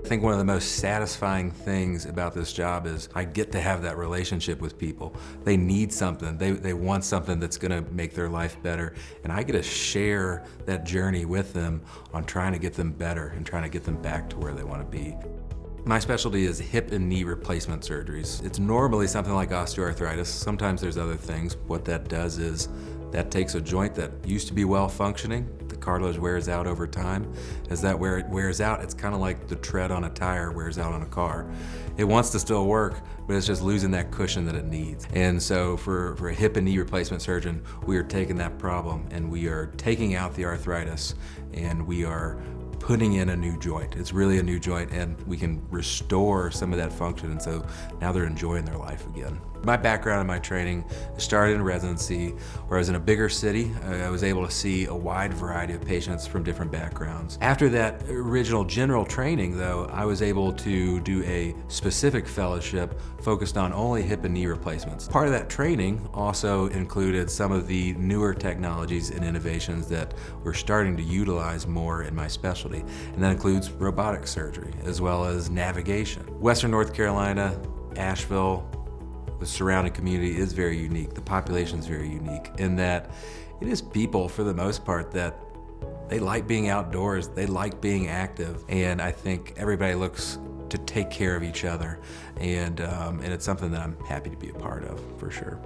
I think one of the most satisfying things about this job is I get to have that relationship with people. They need something, they want something that's gonna make their life better, and I get to share that journey with them on trying to get them better and trying to get them back to where they wanna be. My specialty is hip and knee replacement surgeries. It's normally something like osteoarthritis. Sometimes there's other things. What that does is that takes a joint that used to be well functioning, the cartilage wears out over time. As that wears out, it's kind of like the tread on a tire wears out on a car. It wants to still work, but it's just losing that cushion that it needs. And so for a hip and knee replacement surgeon, we are taking that problem and we are taking out the arthritis and we are putting in a new joint. It's really a new joint, and we can restore some of that function, and so now they're enjoying their life again. My background and my training started in residency, where I was in a bigger city. I was able to see a wide variety of patients from different backgrounds. After that original general training, though, I was able to do a specific fellowship focused on only hip and knee replacements. Part of that training also included some of the newer technologies and innovations that we're starting to utilize more in my specialty. And that includes robotic surgery, as well as navigation. Western North Carolina, Asheville, the surrounding community is very unique. The population is very unique in that it is people, for the most part, that they like being outdoors, they like being active, and I think everybody looks to take care of each other, and it's something that I'm happy to be a part of, for sure.